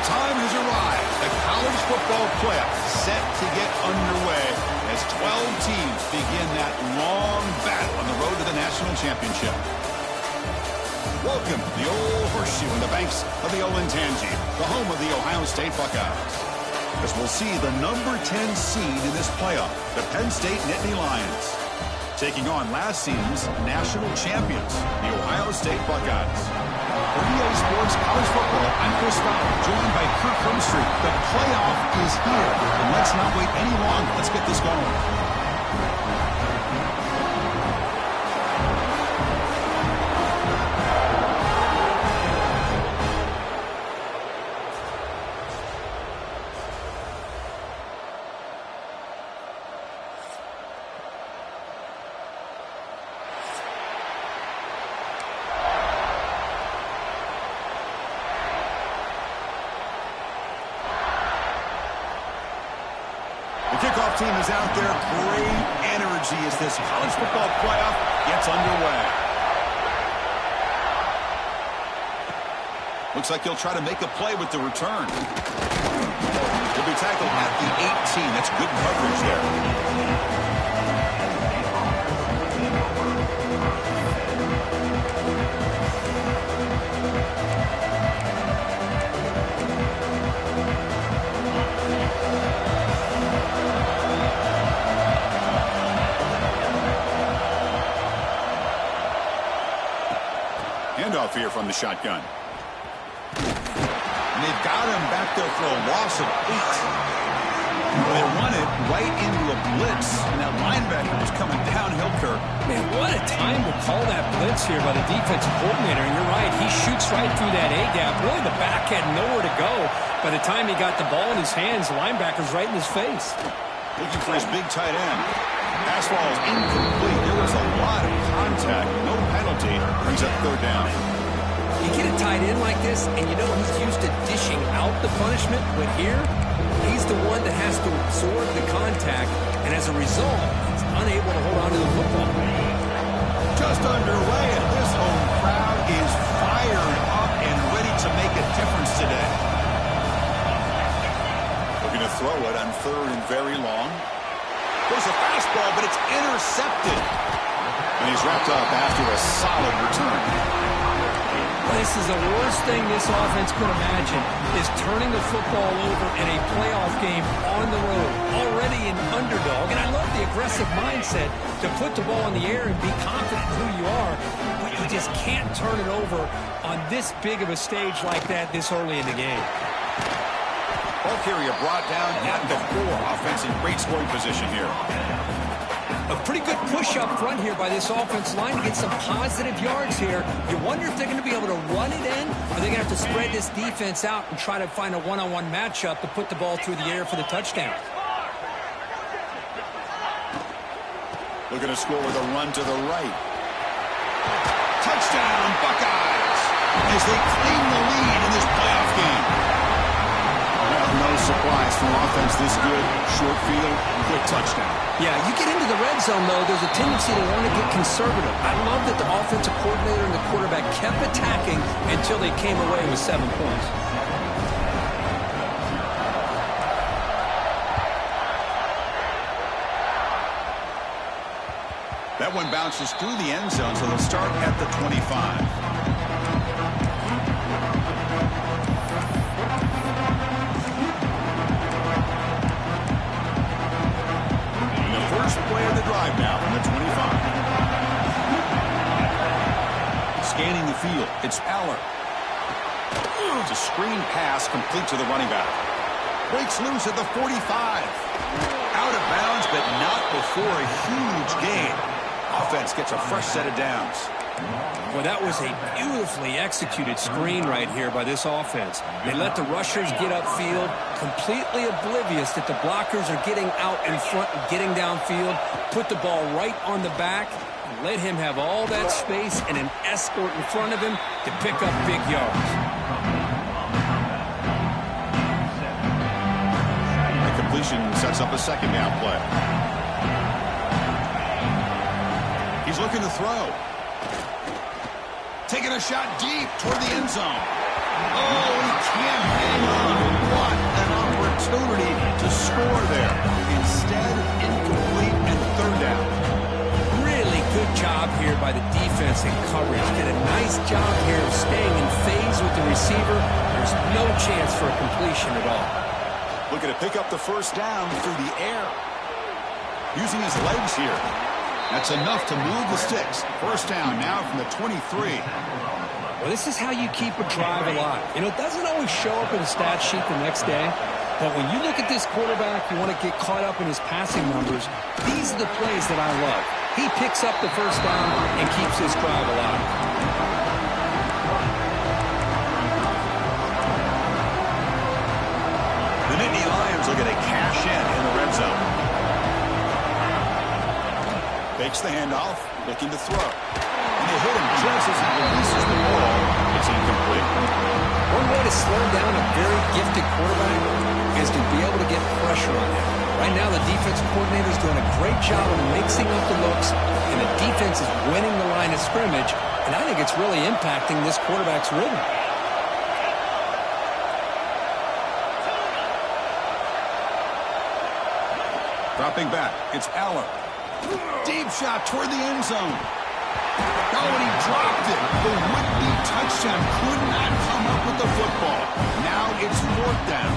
time has arrived. The college football playoff set to get underway as 12 teams begin that long battle on the road to the national championship. Welcome to the old horseshoe on the banks of the Ncaa, the home of the Ohio State Buckeyes. As we'll see the number 10 seed in this playoff, the Penn State Nittany Lions, taking on last season's national champions, the Ohio State Buckeyes. For EA Sports College Football, I'm Chris Fowler, joined by Kirk Hermstreet. The playoff is here, and let's not wait any longer. Let's get this going. The kickoff team is out there. Great energy as this college football playoff gets underway. Looks like he'll try to make a play with the return. He'll be tackled at the 18. That's good coverage there. Handoff here from the shotgun. And they've got him back there for a loss of 8. Well, they run it right into a blitz, and that linebacker was coming downhill, Kirk. Man, what a time to call that blitz here by the defensive coordinator. And you're right, he shoots right through that A-gap. Really, the back had nowhere to go. By the time he got the ball in his hands, the linebacker's right in his face. Looking for his big tight end. Pass ball is incomplete. There was a lot of contact. No penalty. Brings up third down. You get a tight end like this, and you know he's used to dishing out the punishment, but here, he's the one that has to absorb the contact, and as a result, he's unable to hold on to the football. Just underway, and this home crowd is fired up and ready to make a difference today. Looking to throw it on third and very long. There's a fastball, but it's intercepted. And he's wrapped up after a solid return. This is the worst thing this offense could imagine, is turning the football over in a playoff game on the road. Already an underdog, and I love the aggressive mindset to put the ball in the air and be confident in who you are, but you just can't turn it over on this big of a stage like that this early in the game. Ball carrier brought down at the 4. Offense in great scoring position here. A pretty good push up front here by this offense line to get some positive yards here. You wonder if they're going to be able to run it in, or they're going to have to spread this defense out and try to find a one-on-one matchup to put the ball through the air for the touchdown. Looking to score with a run to the right. Touchdown, Buckeyes, as they claim the lead in this playoff game. Well, no surprise from offense this good. Short field, quick touchdown. Yeah, you get into the red zone, though, there's a tendency to want to get conservative. I love that the offensive coordinator and the quarterback kept attacking until they came away with 7 points. That one bounces through the end zone, so they'll start at the 25. First play of the drive now from the 25. Scanning the field, it's Aller. It's a screen pass complete to the running back. Breaks loose at the 45. Out of bounds, but not before a huge gain. Offense gets a fresh set of downs. Well, that was a beautifully executed screen right here by this offense. They let the rushers get upfield, completely oblivious that the blockers are getting out in front and getting downfield, put the ball right on the back, and let him have all that space and an escort in front of him to pick up big yards. The completion sets up a second down play. He's looking to throw. Taking a shot deep toward the end zone. Oh, he can't hang on. What an opportunity to score there. Instead, incomplete and third down. Really good job here by the defense in coverage. Did a nice job here of staying in phase with the receiver. There's no chance for a completion at all. Looking to pick up the first down through the air. Using his legs here. That's enough to move the sticks. First down now from the 23. Well, this is how you keep a drive alive. You know, it doesn't always show up in the stat sheet the next day, but when you look at this quarterback, you want to get caught up in his passing numbers. These are the plays that I love. He picks up the first down and keeps this drive alive. The Nittany Lions looking to cash in the red zone. Fakes the handoff, looking to throw. And they hit him just as he releases the ball. It's incomplete. One way to slow down a very gifted quarterback is to be able to get pressure on him. Right now, the defensive coordinator is doing a great job of mixing up the looks, and the defense is winning the line of scrimmage, and I think it's really impacting this quarterback's rhythm. Dropping back, it's Aller. Deep shot toward the end zone. Oh, and he dropped it. The would-be touchdown could not come up with the football. Now it's fourth down.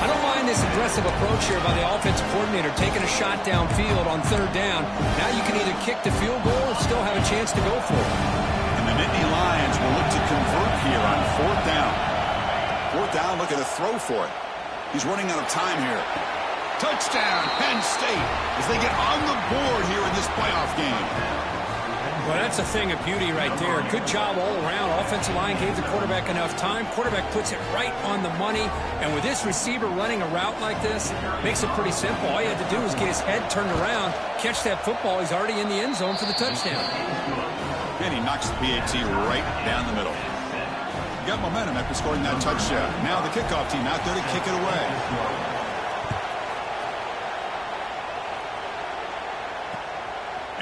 I don't mind this aggressive approach here by the offensive coordinator, taking a shot downfield on third down. Now you can either kick the field goal or still have a chance to go for it. And the Nittany Lions will look to convert here on fourth down. Fourth down, looking to throw for it. He's running out of time here. Touchdown, Penn State, as they get on the board here in this playoff game. Well, that's a thing of beauty right there. Good job all around. Offensive line gave the quarterback enough time. Quarterback puts it right on the money. And with this receiver running a route like this, makes it pretty simple. All you had to do was get his head turned around, catch that football. He's already in the end zone for the touchdown. And he knocks the PAT right down the middle. Got momentum after scoring that touchdown. Now the kickoff team out there to kick it away.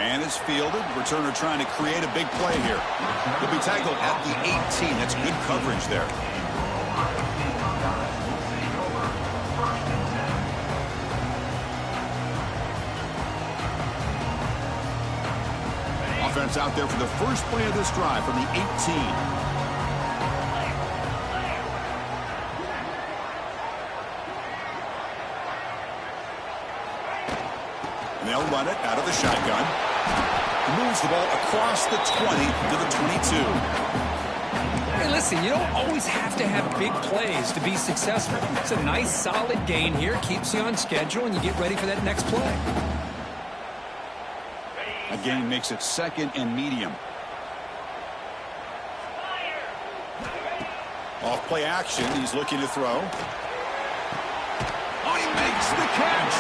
And it's fielded. Returner trying to create a big play here. He'll be tackled at the 18. That's good coverage there. Offense out there for the first play of this drive from the 18. They'll run it out of the shotgun. Moves the ball across the 20 to the 22. Hey, listen, you don't always have to have big plays to be successful. It's a nice, solid gain here. Keeps you on schedule, and you get ready for that next play. A gain makes it second and medium. Off play action. He's looking to throw. Oh, he makes the catch.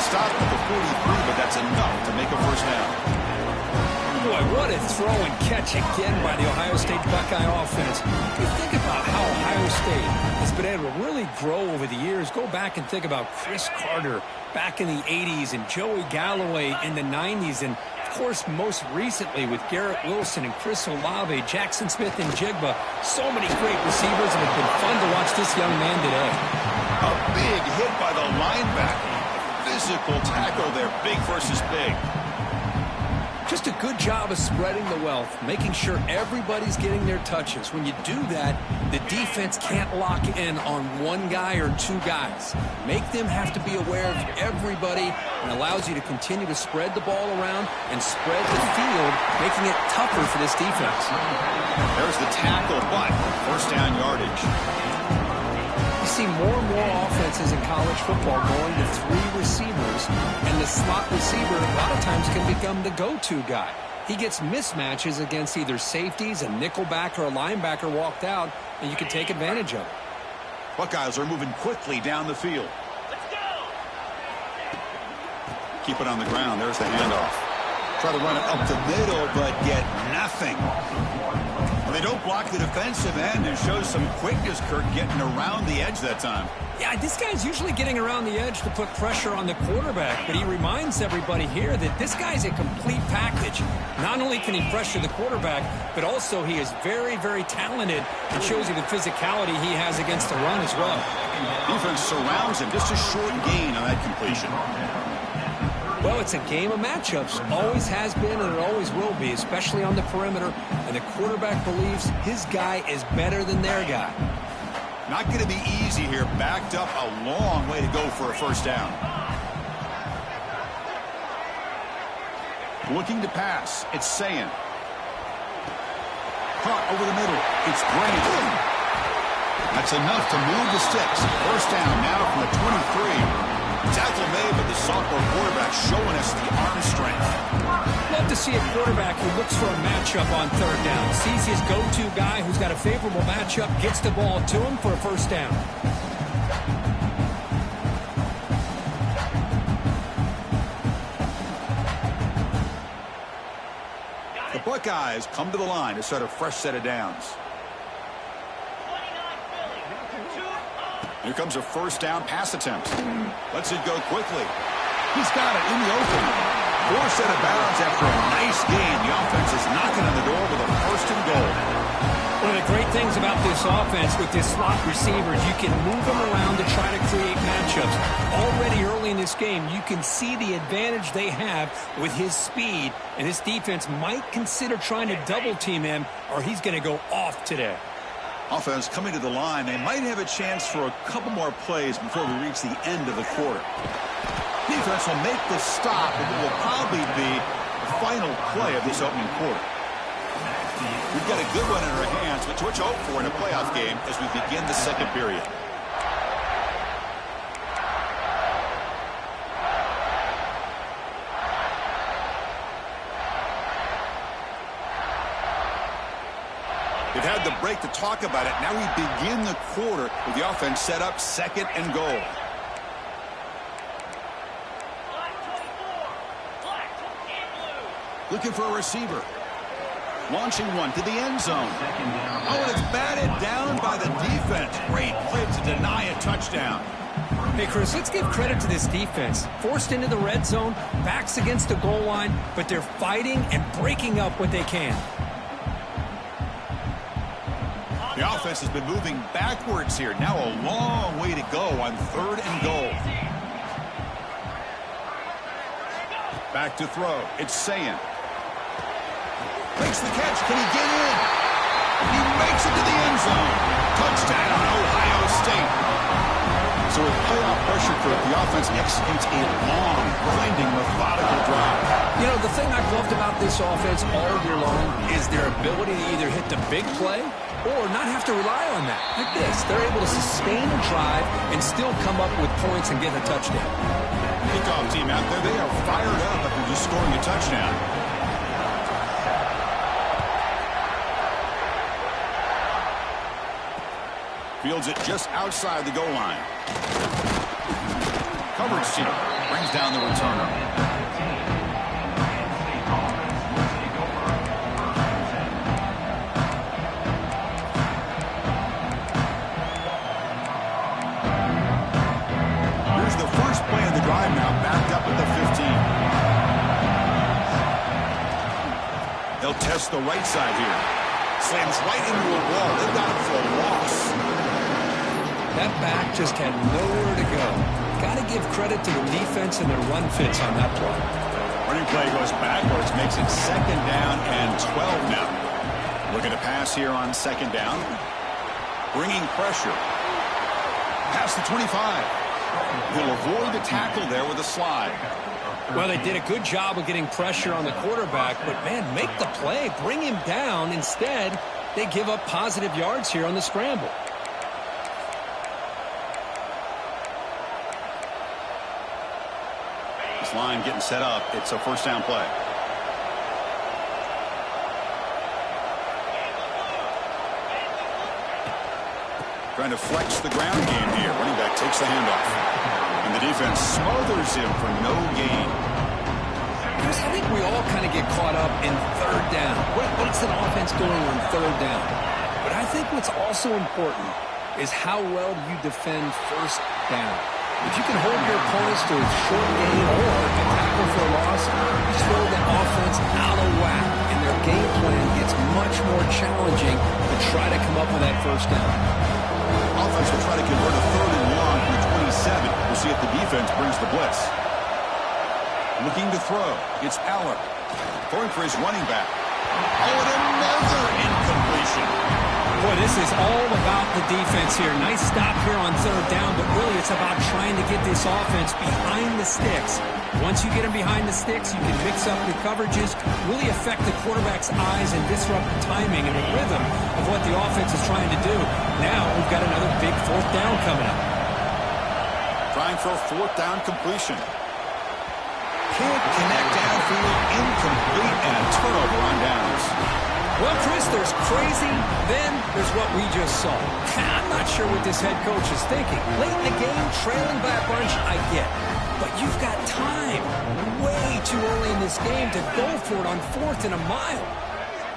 Stopped at the 43, but that's enough to make a first down. Boy, what a throw and catch again by the Ohio State Buckeye offense. You think about how Ohio State has been able to really grow over the years. Go back and think about Chris Carter back in the 80s and Joey Galloway in the 90s. And, of course, most recently with Garrett Wilson and Chris Olave, Jackson Smith and Jigba. So many great receivers, and it's been fun to watch this young man today. A big hit by the linebacker. Physical tackle there, big versus big. Just a good job of spreading the wealth, making sure everybody's getting their touches. When you do that, the defense can't lock in on one guy or two guys. Make them have to be aware of everybody, and allows you to continue to spread the ball around and spread the field, making it tougher for this defense. There's the tackle, but first down yardage. You see more and more offenses in college football going to three receivers, and the slot receiver a lot of times can become the go-to guy. He gets mismatches against either safeties, a nickelback, or a linebacker walked out, and you can take advantage of it. Buckeyes are moving quickly down the field. Let's go! Keep it on the ground. There's the handoff. try to run it up the middle, but get nothing. Well, they don't block the defensive end and show some quickness, Kirk, getting around the edge that time. Yeah, this guy's usually getting around the edge to put pressure on the quarterback, but he reminds everybody here that this guy's a complete package. Not only can he pressure the quarterback, but also he is very, very talented and shows you the physicality he has against the run as well. Defense surrounds him. Just a short gain on that completion. Well, it's a game of matchups. Always has been and it always will be, especially on the perimeter. And the quarterback believes his guy is better than their guy. Not going to be easy here. Backed up a long way to go for a first down. Looking to pass. It's Ncaa. Caught over the middle. It's Grant. That's enough to move the sticks. First down now from the 23. Tackle made, but the sophomore quarterback showing us the arm strength. Love to see a quarterback who looks for a matchup on third down. Sees his go-to guy who's got a favorable matchup, gets the ball to him for a first down. The Buckeyes come to the line to start a fresh set of downs. Here comes a first down pass attempt. Lets it go quickly. He's got it in the open. Forced out of bounds after a nice gain. The offense is knocking on the door with a first and goal. One of the great things about this offense with this slot receivers, you can move them around to try to create matchups. Already early in this game, you can see the advantage they have with his speed, and this defense might consider trying to double team him, or he's going to go off today. Offense coming to the line. They might have a chance for a couple more plays before we reach the end of the quarter. Defense will make the stop, and it will probably be the final play of this opening quarter. We've got a good one in our hands, which to hope for in a playoff game as we begin the second period. They've had the break to talk about it. Now we begin the quarter with the offense set up second and goal. Looking for a receiver. Launching one to the end zone. Oh, and it's batted down by the defense. Great play to deny a touchdown. Hey, Chris, let's give credit to this defense. Forced into the red zone, backs against the goal line, but they're fighting and breaking up what they can. The offense has been moving backwards here. Now a long way to go on third and goal. Back to throw. It's Ncaa. Makes the catch. Can he get in? He makes it to the end zone. Touchdown, Ohio State. So with playoff pressure, the offense executes a long, grinding, methodical drive. You know, the thing I've loved about this offense all year long is their ability to either hit the big play or not have to rely on that. Like this, they're able to sustain a drive and still come up with points and get a touchdown. Kickoff team out there, they are fired up after just scoring a touchdown. Fields it just outside the goal line. Coverage team brings down the returner. Drive now backed up at the 15. They'll test the right side here. Slams right into a wall. They've got it for a loss. That back just had nowhere to go. Got to give credit to the defense and their run fits on that play. Running play goes backwards, makes it second down and 12 now. Looking to pass here on second down. Bringing pressure. Past the 25. He'll avoid the tackle there with a slide. Well, they did a good job of getting pressure on the quarterback, but, man, make the play. Bring him down. Instead, they give up positive yards here on the scramble. This line getting set up. It's a first down play. Trying to flex the ground game here. Running back takes the handoff. And the defense smothers him for no gain. Chris, I think we all kind of get caught up in third down. What's an offense doing on third down? But I think what's also important is how well do you defend first down. If you can hold your opponents to a short gain or a tackle for a loss, you throw the offense out of whack, and their game plan gets much more challenging to try to come up with that first down. Offense will try to convert a third and long from the 27. We'll see if the defense brings the blitz. Looking to throw. It's Aller. Throwing for his running back. Oh, and another incompletion. Boy, this is all about the defense here. Nice stop here on third down, but really it's about trying to get this offense behind the sticks. Once you get them behind the sticks, you can mix up your coverages, really affect the quarterback's eyes and disrupt the timing and the rhythm of what the offense is trying to do. Now we've got another big fourth down coming up. Trying for a fourth down completion. Can't connect downfield, incomplete, and a turnover on downs. Well, Chris, there's crazy, then there's what we just saw. I'm not sure what this head coach is thinking. Late in the game, trailing by a bunch, I get. But you've got time, way too early in this game, to go for it on fourth and a mile.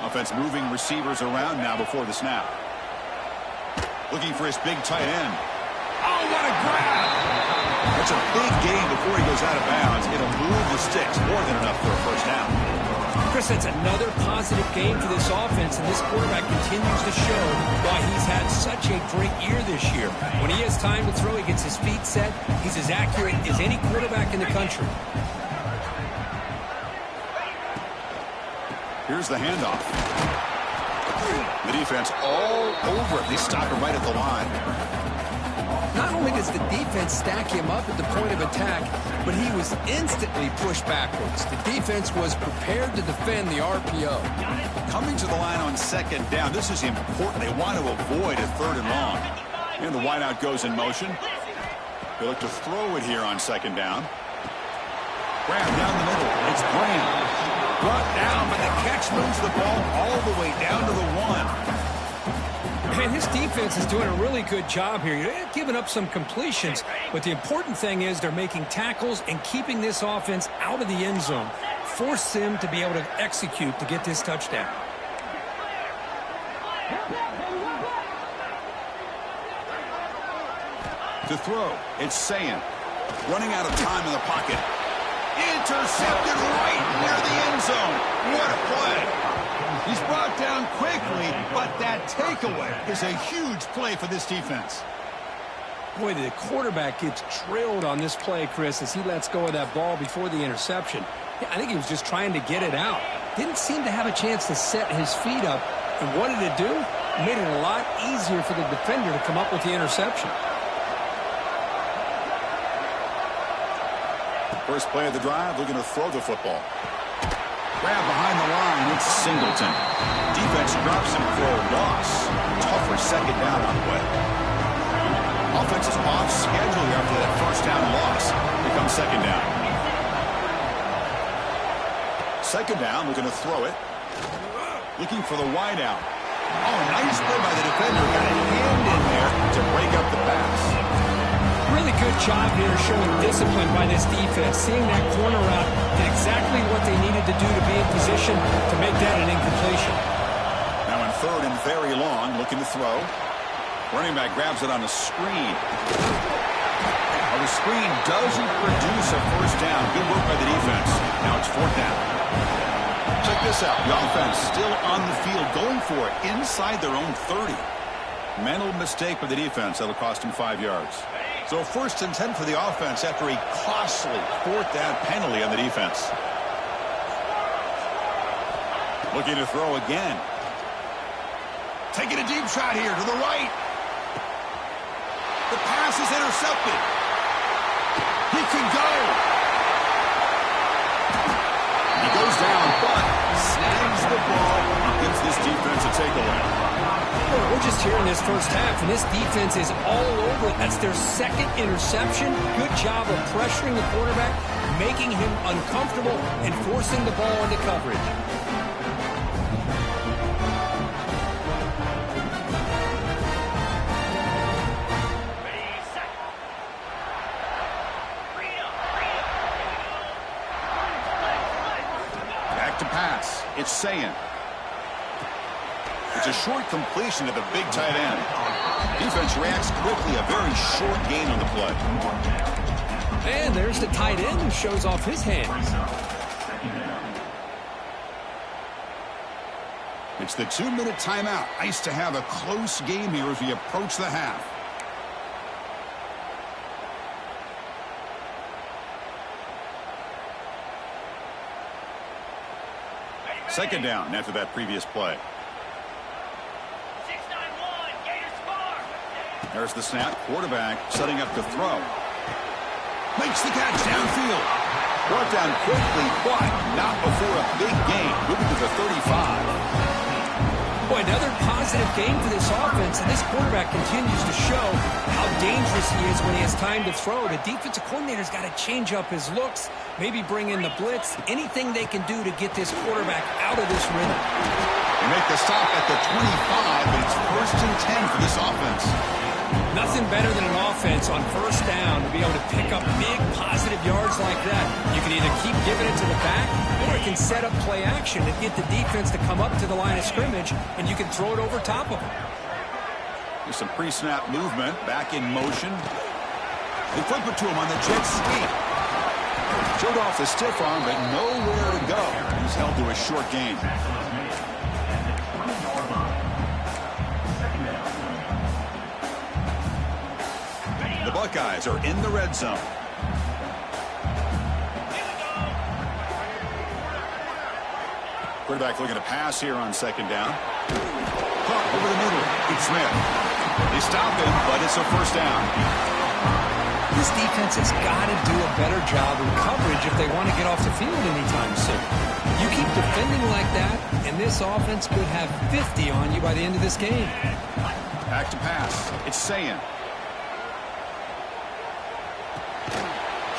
Offense moving receivers around now before the snap. Looking for his big tight end. Oh, what a grab! That's a big gain before he goes out of bounds. It'll move the sticks, more than enough for a first down. Chris, that's another positive game for this offense, and this quarterback continues to show why he's had such a great year this year. When he has time to throw, he gets his feet set. He's as accurate as any quarterback in the country. Here's the handoff. The defense all over it. They stop him right at the line. Not only does the defense stack him up at the point of attack, but he was instantly pushed backwards. The defense was prepared to defend the RPO. Coming to the line on second down, this is important. They want to avoid a third and long. And the wideout goes in motion. They look to throw it here on second down. Grab down the middle. It's Graham. Brought down, but the catch moves the ball all the way down to the one. Man, this defense is doing a really good job here. They're giving up some completions, but the important thing is they're making tackles and keeping this offense out of the end zone. Force them to be able to execute to get this touchdown. To throw, it's Ncaa. Running out of time in the pocket. Intercepted right near the end zone. What a play. He's brought down quickly, but that takeaway is a huge play for this defense. Boy, the quarterback gets drilled on this play, Chris, as he lets go of that ball before the interception. I think he was just trying to get it out. Didn't seem to have a chance to set his feet up. And what did it do? It made it a lot easier for the defender to come up with the interception. First play of the drive, looking to throw the football. Grab behind the line, it's Singleton. Defense drops him for a loss. Tougher second down on the way. Offense is off schedule after that first down loss. Here comes second down. Second down, looking to throw it. Looking for the wideout. Oh, nice play by the defender. Got a hand in there to break up the pass. Really good job here showing discipline by this defense. Seeing that corner route, did exactly what they needed to do to be in position to make that an incompletion. Now in third and very long, looking to throw. Running back grabs it on the screen. Well, the screen doesn't produce a first down. Good work by the defense. Now it's fourth down. Check this out. The offense still on the field, going for it inside their own 30. Mental mistake by the defense. That'll cost him 5 yards. So first and 10 for the offense after a costly fourth down penalty on the defense. Looking to throw again. Taking a deep shot here to the right. The pass is intercepted. He can go. He goes down, but snags the ball and gives this defense a takeaway. We're just here in this first half, and this defense is all over. That's their second interception. Good job of pressuring the quarterback, making him uncomfortable, and forcing the ball into coverage. Back to pass. It's Ncaa. It's a short completion to the big tight end. Defense reacts quickly. A very short gain on the play. And there's the tight end who shows off his hands. It's the 2-minute timeout. Nice to have a close game here as we approach the half. Second down after that previous play. There's the snap. Quarterback setting up to throw. Makes the catch downfield. Brought down quickly, but not before a big gain. Moving to the 35. Boy, another positive game for this offense, and this quarterback continues to show how dangerous he is when he has time to throw. The defensive coordinator's got to change up his looks, maybe bring in the blitz, anything they can do to get this quarterback out of this rhythm. They make the stop at the 25, and it's 1st and 10 for this offense. Nothing better than an offense on first down to be able to pick up big positive yards like that. You can either keep giving it to the back, or it can set up play action and get the defense to come up to the line of scrimmage, and you can throw it over top of them. There's some pre-snap movement, back in motion. They flip it to him on the jet sweep. Showed off the stiff arm, but nowhere to go. He's held to a short gain. The Buckeyes are in the red zone. Quarterback looking to pass here on second down. Caught over the middle. It's Smith. They stop him, but it's a first down. This defense has got to do a better job in coverage if they want to get off the field anytime soon. You keep defending like that, and this offense could have 50 on you by the end of this game. Back to pass. It's Ncaa.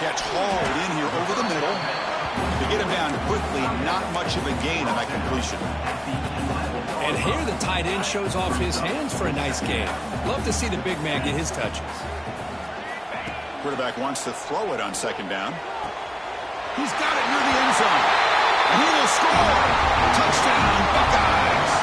Catch hauled in here over the middle. To get him down quickly, not much of a gain on that completion. And here the tight end shows off his hands for a nice gain. Love to see the big man get his touches. Quarterback wants to throw it on second down. He's got it near the end zone. And he will score. Touchdown, Buckeyes.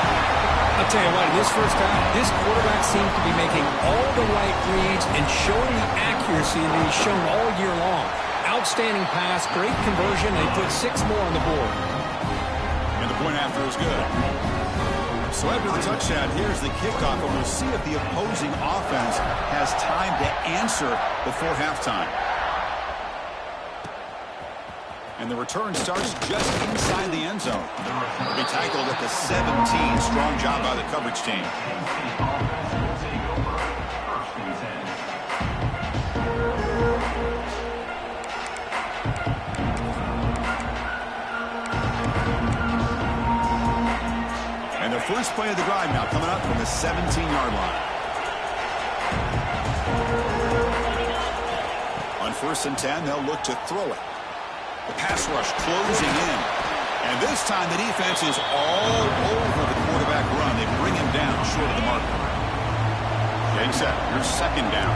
I'll tell you what, in this first half, this quarterback seems to be making all the right reads and showing the accuracy that he's shown all year long. Outstanding pass, great conversion. They put 6 more on the board. And the point after is good. So after the touchdown, here's the kickoff, and we'll see if the opposing offense has time to answer before halftime. And the return starts just inside the end zone. They tackled at the 17. Strong job by the coverage team. And the first play of the drive now coming up from the 17-yard line. On 1st and 10, they'll look to throw it. The pass rush closing in. And this time the defense is all over the quarterback run. They bring him down short of the mark. Getting set. Here's second down.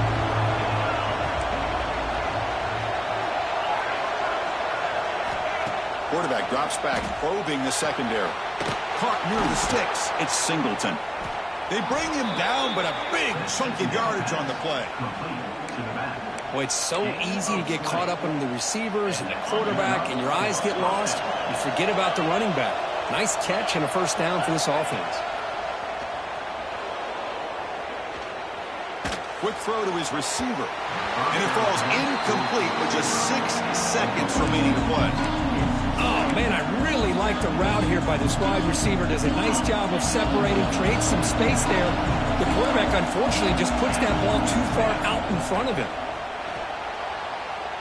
Quarterback drops back, probing the secondary. Caught near the sticks. It's Singleton. They bring him down, but a big chunk of yardage on the play. Boy, it's so easy to get caught up on the receivers and the quarterback, and your eyes get lost. You forget about the running back. Nice catch and a first down for this offense. Quick throw to his receiver. And it falls incomplete with just 6 seconds remaining to play. Oh, man, I really like the route here by this wide receiver. Does a nice job of separating, creates some space there. The quarterback, unfortunately, just puts that ball too far out in front of him.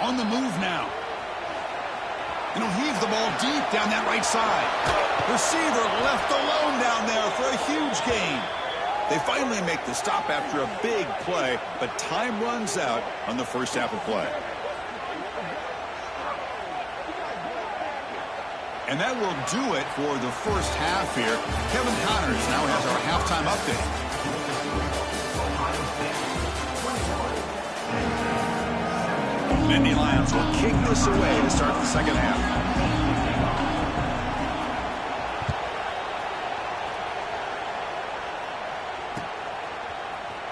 On the move now. And he'll heave the ball deep down that right side. Receiver left alone down there for a huge gain. They finally make the stop after a big play, but time runs out on the first half of play. And that will do it for the first half here. Kevin Connors now has our halftime update. Nittany Lions will kick this away to start the second half.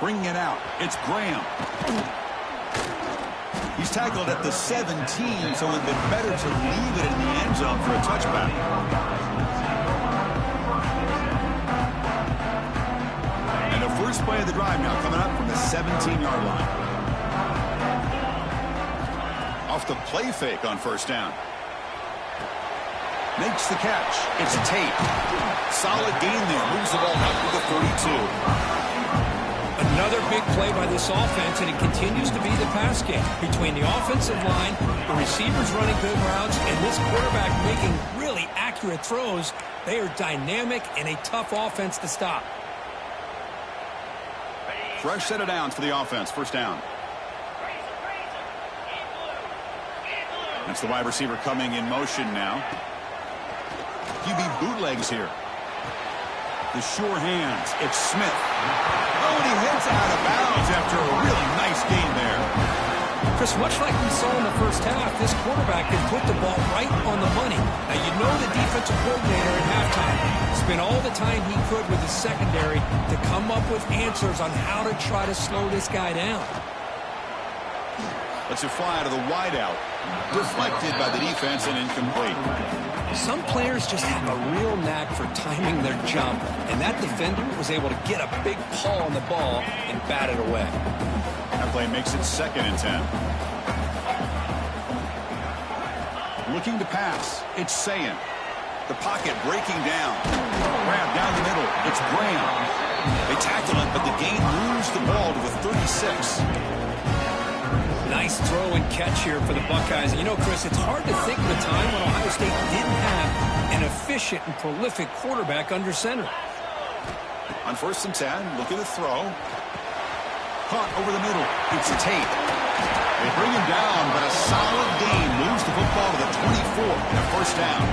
Bringing it out. It's Graham. He's tackled at the 17, so it would have been better to leave it in the end zone for a touchback. And the first play of the drive now coming up from the 17-yard line. Off the play fake on first down. Makes the catch. It's a Tate. Solid gain there. Moves the ball up to the 32. Another big play by this offense, and it continues to be the pass game. Between the offensive line, the receivers running good routes, and this quarterback making really accurate throws, they are dynamic and a tough offense to stop. Fresh set of downs for the offense. First down. That's the wide receiver coming in motion now. QB bootlegs here. The sure hands. It's Smith. Oh, and he heads out of bounds after a really nice gain there. Chris, much like we saw in the first half, this quarterback can put the ball right on the money. Now, you know the defensive coordinator at halftime spent all the time he could with his secondary to come up with answers on how to try to slow this guy down. Let's it fly to the wideout. Deflected by the defense and incomplete. Some players just have a real knack for timing their jump, and that defender was able to get a big paw on the ball and bat it away. That play makes it 2nd and 10. Looking to pass. It's Ncaa. The pocket breaking down. Grab down the middle. It's Graham. They tackle it, but the gain moves the ball to the 36. Nice throw and catch here for the Buckeyes. And you know, Chris, it's hard to think of a time when Ohio State didn't have an efficient and prolific quarterback under center. On 1st and 10, looking to throw. Caught over the middle. It's Tate. They bring him down, but a solid gain moves the football to the 24 and a first down.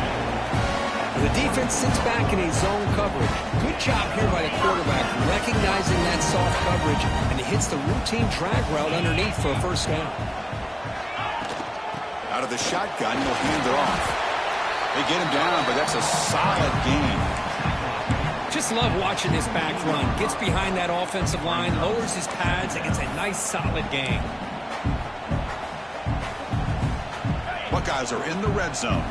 The defense sits back in a zone coverage. Good job here by the quarterback, recognizing that soft coverage, and he hits the routine drag route underneath for a first down. Out of the shotgun, he'll hand it off. They get him down, but that's a solid gain. Just love watching this back run. Gets behind that offensive line, lowers his pads, and gets a nice solid gain. Buckeyes are in the red zone.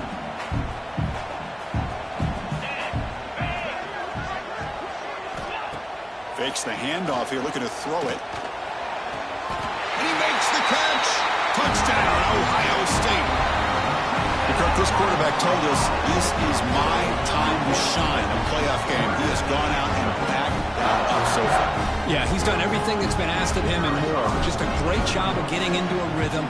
Fakes the handoff here, looking to throw it. And he makes the catch. Touchdown, Ohio State. Because this quarterback told us this is my time to shine, a playoff game. He has gone out and backed that up so far. Yeah, he's done everything that's been asked of him and more. Just a great job of getting into a rhythm.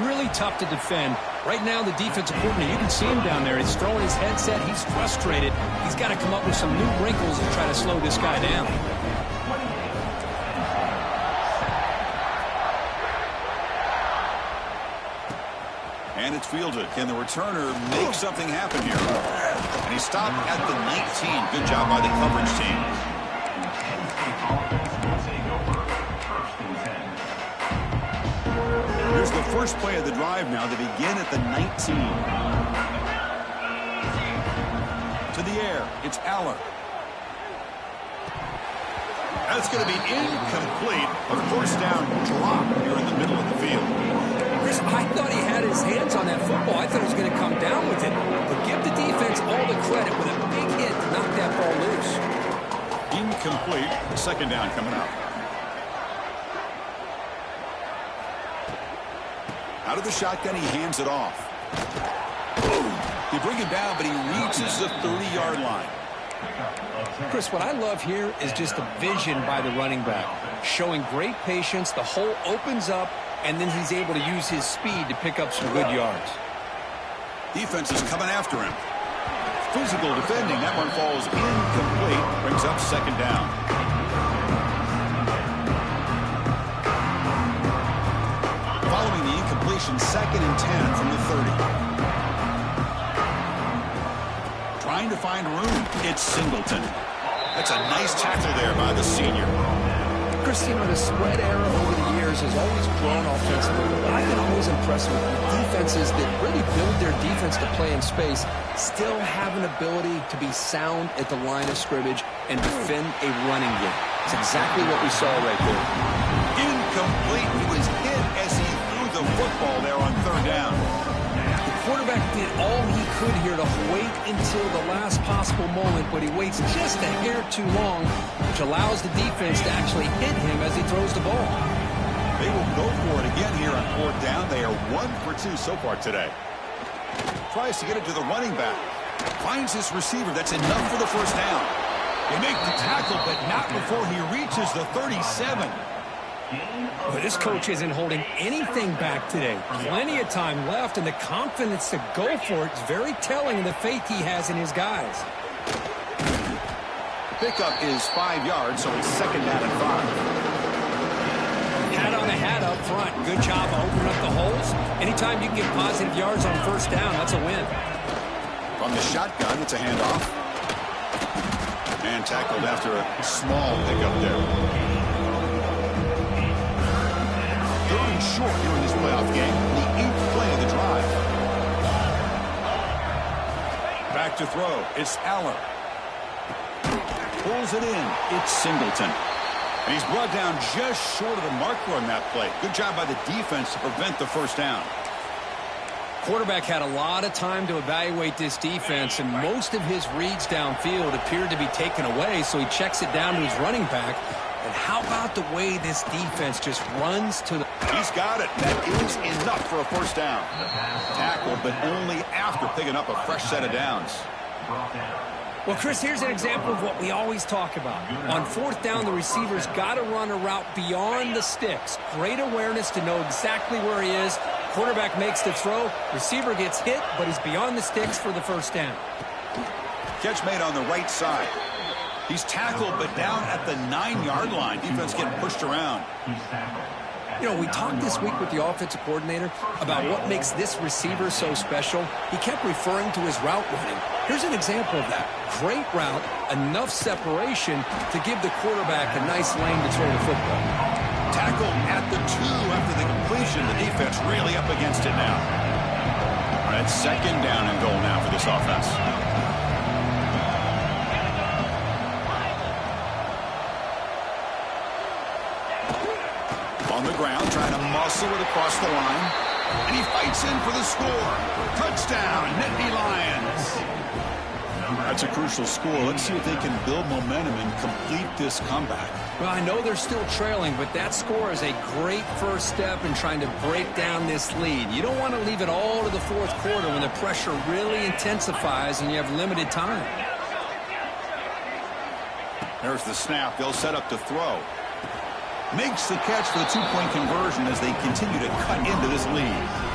Really tough to defend. Right now, the defensive coordinator, you can see him down there. He's throwing his headset. He's frustrated. He's got to come up with some new wrinkles and try to slow this guy down. And it's fielded. Can the returner make something happen here? And he stopped at the 19. Good job by the coverage team. Here's the first play of the drive now. They begin at the 19. To the air. It's Aller. That's going to be incomplete. A first down drop here in the middle of the field. Chris, I thought he had his hands on that football. I thought he was going to come down with it. But give the defense all the credit with a big hit to knock that ball loose. Incomplete. Second down coming up. Out of the shotgun, he hands it off. They bring him down, but he reaches the 30-yard line. Chris, what I love here is just the vision by the running back. Showing great patience. The hole opens up, and then he's able to use his speed to pick up some good yards. Defense is coming after him. Physical defending. That one falls incomplete. Brings up second down. Following the incompletion, 2nd and 10 from the 30. Trying to find room. It's Singleton. That's a nice tackle there by the senior. Chris, you know, the spread era over the years has always grown offensively, but I've been always impressed with defenses that really build their defense to play in space, still have an ability to be sound at the line of scrimmage and defend a running game. It's exactly what we saw right there. Incomplete. He was hit as he threw the football there on third down. The quarterback did all he could here to wait until the last possible moment, but he waits just a hair too long, which allows the defense to actually hit him as he throws the ball. They will go for it again here on fourth down. They are 1 for 2 so far today. Tries to get it to the running back. Finds his receiver. That's enough for the first down. They make the tackle, but not before he reaches the 37. Well, this coach isn't holding anything back today. Plenty of time left, and the confidence to go for it is very telling of the faith he has in his guys. Pickup is 5 yards, so it's second down and 5. Hat on the hat up front. Good job of opening up the holes. Anytime you can get positive yards on first down, that's a win. From the shotgun, it's a handoff. And tackled after a small pickup there. Third and short here in this playoff game. The 8th play of the drive. Back to throw. It's Allen. Pulls it in. It's Singleton. And he's brought down just short of the marker on that play. Good job by the defense to prevent the first down. Quarterback had a lot of time to evaluate this defense, and most of his reads downfield appeared to be taken away, so he checks it down to his running back. And how about the way this defense just runs to the... He's got it. That is enough for a first down. Tackled, but only after picking up a fresh set of downs. Well, Chris, here's an example of what we always talk about. On fourth down, the receiver's got to run a route beyond the sticks. Great awareness to know exactly where he is. Quarterback makes the throw. Receiver gets hit, but he's beyond the sticks for the first down. Catch made on the right side. He's tackled, but down at the 9-yard line. Defense getting pushed around. You know, we talked this week with the offensive coordinator about what makes this receiver so special. He kept referring to his route running. Here's an example of that. Great route, enough separation to give the quarterback a nice lane to throw the football. Tackled at the 2 after the completion. The defense really up against it now. All right, second down and goal now for this offense. On the ground, trying to muscle it across the line. And he fights in for the score. Touchdown, Nittany Lions. That's a crucial score. Let's see if they can build momentum and complete this comeback. Well, I know they're still trailing, but that score is a great first step in trying to break down this lead. You don't want to leave it all to the fourth quarter when the pressure really intensifies and you have limited time. There's the snap. They'll set up to throw. Makes the catch for the 2-point conversion as they continue to cut into this lead.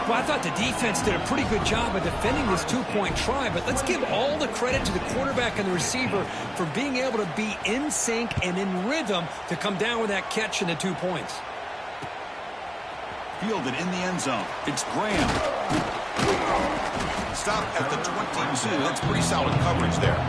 Well, I thought the defense did a pretty good job of defending this 2-point try, but let's give all the credit to the quarterback and the receiver for being able to be in sync and in rhythm to come down with that catch and the 2 points. Fielded in the end zone. It's Graham. Stop at the 22. That's pretty solid coverage there.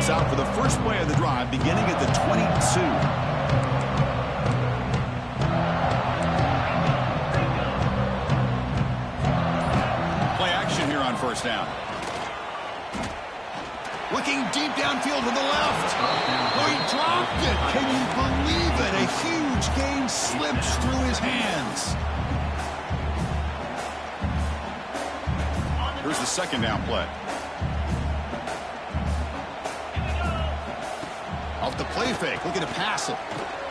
Out for the first play of the drive, beginning at the 22. Play action here on first down. Looking deep downfield to the left. Oh, he dropped it. Can you believe it? A huge gain slips through his hands. Here's the second down play. Off the play fake, looking to pass it.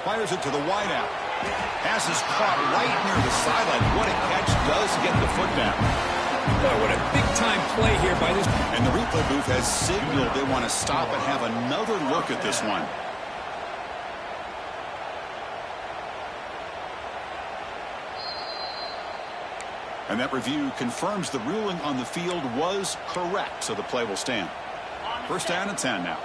Fires it to the wideout. Pass is caught right near the sideline. What a catch, does get the foot down. Boy, what a big-time play here by this. And the replay booth has signaled they want to stop and have another look at this one. And that review confirms the ruling on the field was correct, so the play will stand. First down and 10 now.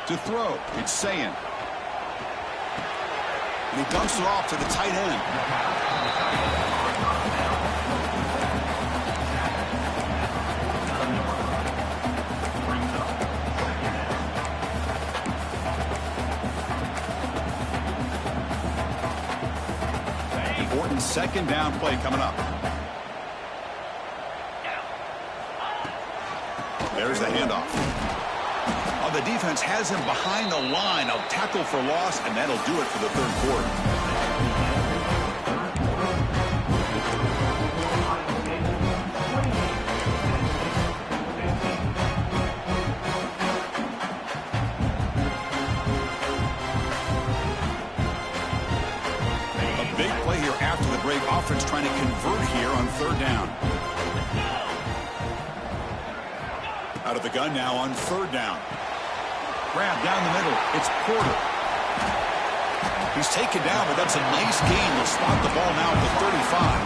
To throw, it's Saying. And he dumps it off to the tight end. second down play coming up. There's the handoff. Oh, the defense has him behind the line. A tackle for loss, and that'll do it for the third quarter. A big play here after the break. Offense trying to convert here on third down. Out of the gun now on third down. Grab down the middle. It's Porter. He's taken down, but that's a nice gain. They'll spot the ball now at the 35.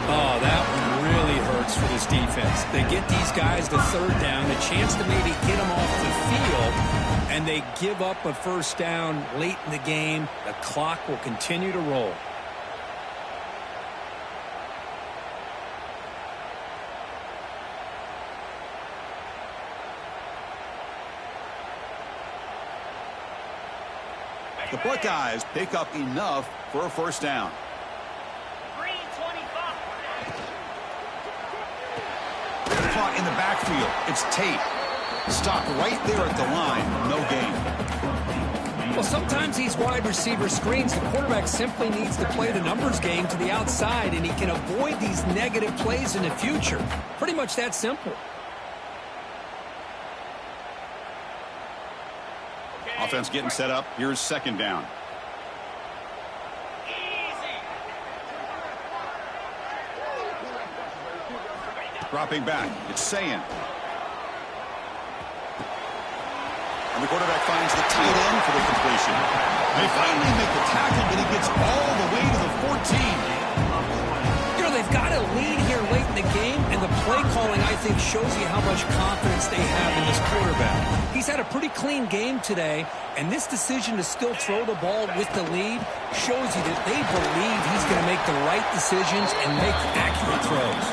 Oh, that one really hurts for this defense. They get these guys to third down, a chance to maybe get them off the field, and they give up a first down late in the game. The clock will continue to roll. The Buckeyes pick up enough for a first down. 3:25. Caught in the backfield. It's Tate. Stopped right there at the line. No gain. Well, sometimes these wide receiver screens, the quarterback simply needs to play the numbers game to the outside, and he can avoid these negative plays in the future. Pretty much that simple. Offense getting set up. Here's second down. Dropping back. It's Ncaa. And the quarterback finds the tight end for the completion. They finally make the tackle, but he gets all the way to the 14. You know, they've got a lead here late in the game, and the play calling, I think, shows you how much confidence they have in this quarterback. He's had a pretty clean game today, and this decision to still throw the ball with the lead shows you that they believe he's going to make the right decisions and make accurate throws.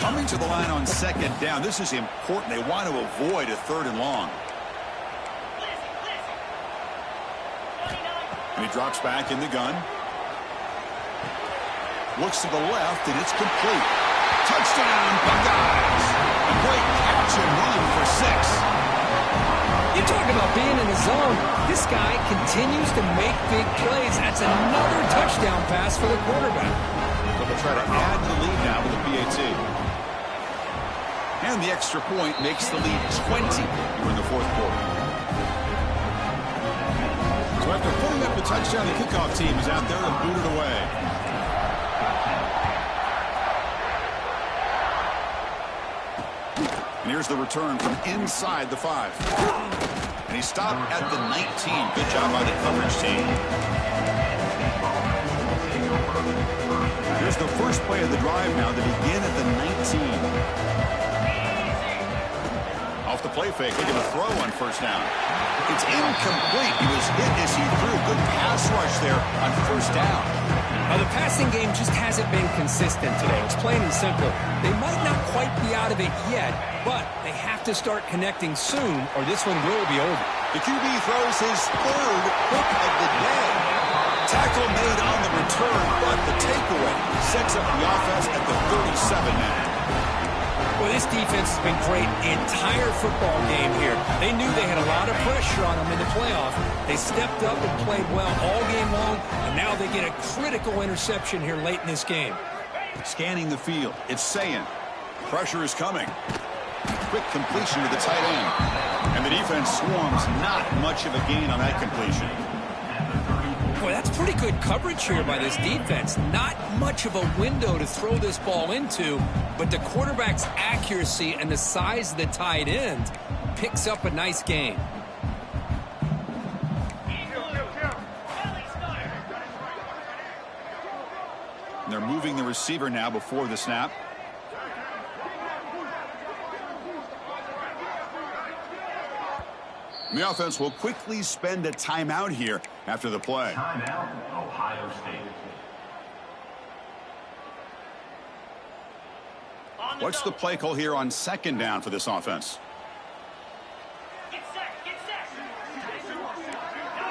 Coming to the line on second down. This is important. They want to avoid a third and long. And he drops back in the gun. Looks to the left, and it's complete. Touchdown, Buckeyes! A great catch and run for 6. You talk about being in the zone. This guy continues to make big plays. That's another touchdown pass for the quarterback. So they'll try to add to the lead now with a PAT. And the extra point makes the lead 20 here in the fourth quarter. So after putting up the touchdown, the kickoff team is out there to boot it away. And here's the return from inside the 5. And he stopped at the 19. Good job by the coverage team. Here's the first play of the drive now to begin at the 19. Off the play fake, looking to throw on first down. It's incomplete. He was hit as he threw. Good pass rush there on first down. Now, the passing game just hasn't been consistent today. It's plain and simple. They might not quite be out of it yet, but they have to start connecting soon, or this one will be over. The QB throws his third pick of the day. Tackle made on the return, but the takeaway sets up the offense at the 37 now. Well, this defense has been great the entire football game here. They knew they had a lot of pressure on them in the playoff. They stepped up and played well all game long, and now they get a critical interception here late in this game. Scanning the field, it's Ncaa. Pressure is coming. Quick completion to the tight end. And the defense swarms. Not much of a gain on that completion. Boy, that's pretty good coverage here by this defense. Not much of a window to throw this ball into, but the quarterback's accuracy and the size of the tight end picks up a nice gain. And they're moving the receiver now before the snap. And the offense will quickly spend a timeout here after the play. Timeout, Ohio State. What's the play call here on second down for this offense?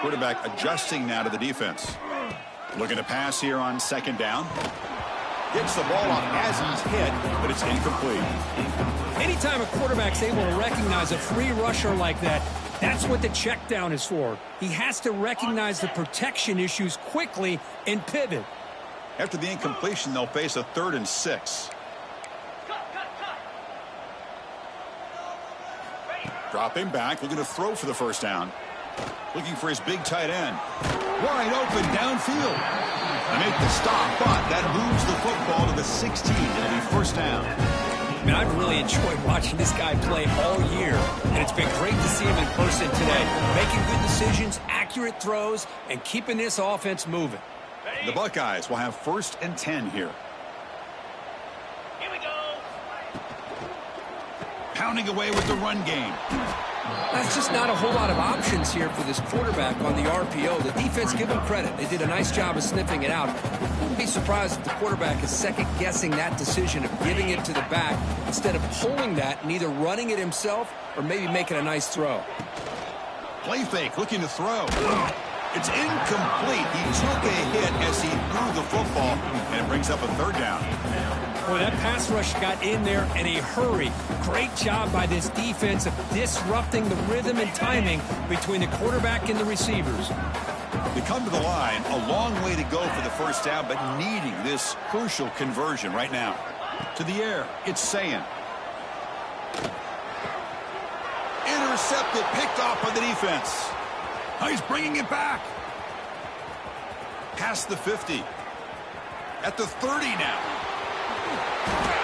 Quarterback adjusting now to the defense. Looking to pass here on second down. Gets the ball off as he's hit, but it's incomplete. Anytime a quarterback's able to recognize a free rusher like that, that's what the check down is for. He has to recognize the protection issues quickly and pivot. After the incompletion, they'll face a 3rd and 6. Dropping back, looking to throw for the first down. Looking for his big tight end. Wide open downfield. They make the stop, but that moves the football to the 16. It'll be first down. I mean, I've really enjoyed watching this guy play all year, and it's been great to see him in person today. Making good decisions, accurate throws, and keeping this offense moving. The Buckeyes will have 1st and 10 here. Here we go. Pounding away with the run game. That's just not a whole lot of options here for this quarterback on the RPO. The defense, give them credit. They did a nice job of sniffing it out. Wouldn't be surprised if the quarterback is second-guessing that decision of giving it to the back instead of pulling that and either running it himself or maybe making a nice throw. Play fake, looking to throw. It's incomplete. He took a hit as he threw the football, and it brings up a 3rd down. Boy, that pass rush got in there in a hurry. Great job by this defense of disrupting the rhythm and timing between the quarterback and the receivers. They come to the line, a long way to go for the first down, but needing this crucial conversion right now. To the air, it's Ncaa. Intercepted, picked off by the defense. Oh, he's bringing it back. Past the 50. At the 30 now.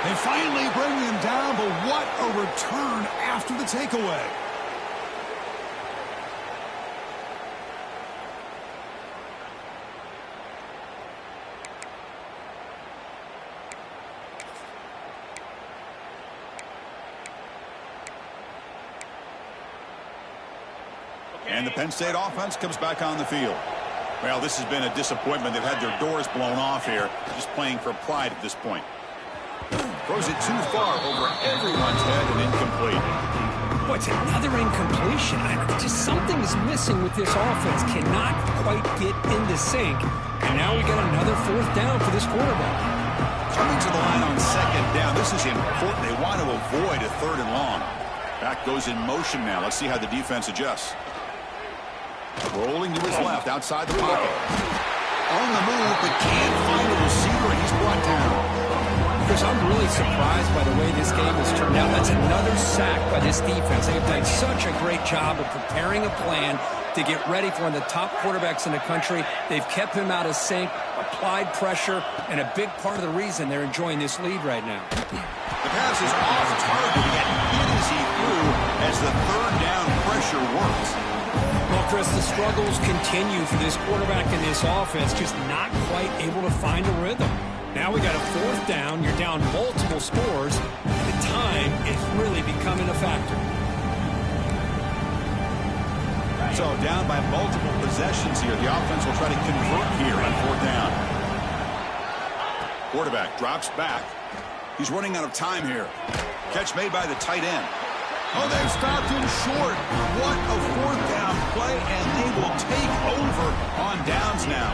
They finally bring him down, but what a return after the takeaway. And the Penn State offense comes back on the field. Well, this has been a disappointment. They've had their doors blown off here, just playing for pride at this point. Throws it too far over everyone's head and incomplete. Boy, it's another incompletion. Just something is missing with this offense. Cannot quite get into sync. And now we got another 4th down for this quarterback. Coming to the line on second down. This is important. They want to avoid a 3rd and long. Back goes in motion now. Let's see how the defense adjusts. Rolling to his left outside the pocket. On the move, but can't find a receiver, and he's brought down. Chris, I'm really surprised by the way this game has turned out. That's another sack by this defense. They've done such a great job of preparing a plan to get ready for one of the top quarterbacks in the country. They've kept him out of sync, applied pressure, and a big part of the reason they're enjoying this lead right now. The pass is off target and hit as he threw as the 3rd down pressure works. Well, Chris, the struggles continue for this quarterback in this offense, just not quite able to find a rhythm. Now we got a 4th down. You're down multiple scores. The time is really becoming a factor. So down by multiple possessions here. The offense will try to convert here on 4th down. Quarterback drops back. He's running out of time here. Catch made by the tight end. Oh, they've stopped him short. What a 4th down play, and they will take over on downs now.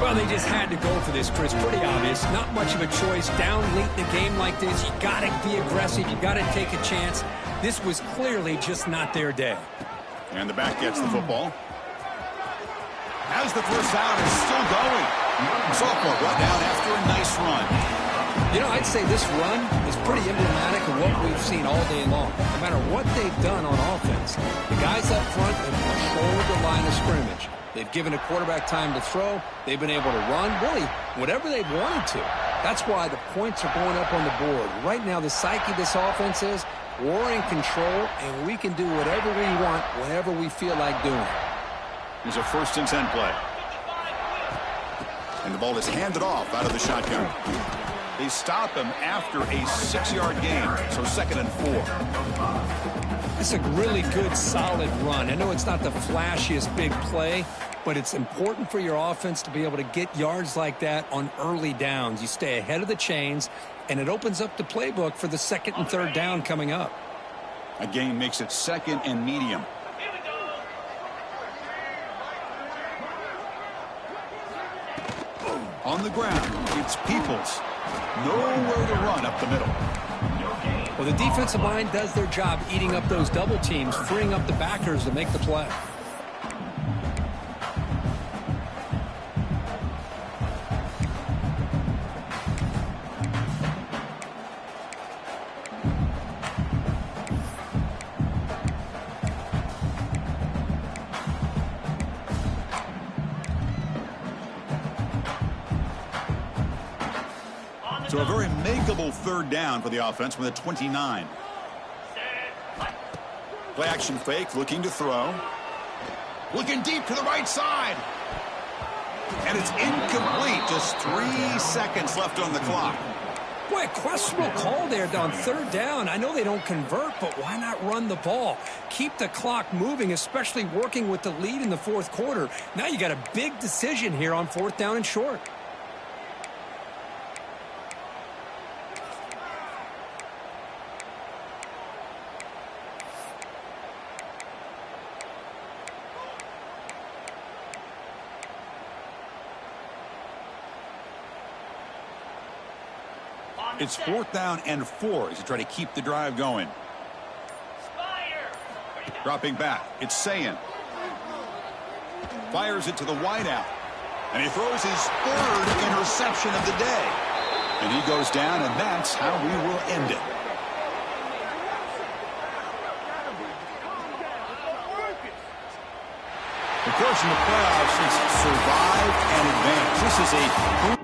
Well, they just had to go for this, Chris. Pretty obvious. Not much of a choice. Down late in the game like this, you got to be aggressive. You got to take a chance. This was clearly just not their day. And the back gets the football. As the first down is still going. Sophomore brought down after a nice run. You know, I'd say this run is pretty emblematic of what we've seen all day long. No matter what they've done on offense, the guys up front have controlled the line of scrimmage. They've given a quarterback time to throw. They've been able to run, really, whatever they've wanted to. That's why the points are going up on the board. Right now, the psyche of this offense is we're in control, and we can do whatever we want whenever we feel like doing it. Here's a 1st and 10 play. And the ball is handed off out of the shotgun. They stop him after a 6-yard gain, so 2nd and 4. It's a really good, solid run. I know it's not the flashiest big play, but it's important for your offense to be able to get yards like that on early downs. You stay ahead of the chains, and it opens up the playbook for the second and third down coming up. A gain makes it second and medium. Here we go. On the ground, it's Peoples. Nowhere to run up the middle. Well, the defensive line does their job eating up those double teams, freeing up the backers to make the play. So a very makeable third down for the offense from the 29. Play action fake, looking to throw. Looking deep to the right side. And it's incomplete. Just 3 seconds left on the clock. Boy, a questionable call there on third down. I know they don't convert, but why not run the ball? Keep the clock moving, especially working with the lead in the fourth quarter. Now you got a big decision here on fourth down and short. It's fourth down and 4 as you try to keep the drive going. Dropping back, it's Ncaa. Fires it to the wideout. And he throws his third interception of the day. And he goes down, and that's how we will end it. Of course, in the playoffs, it's survive and advance. This is a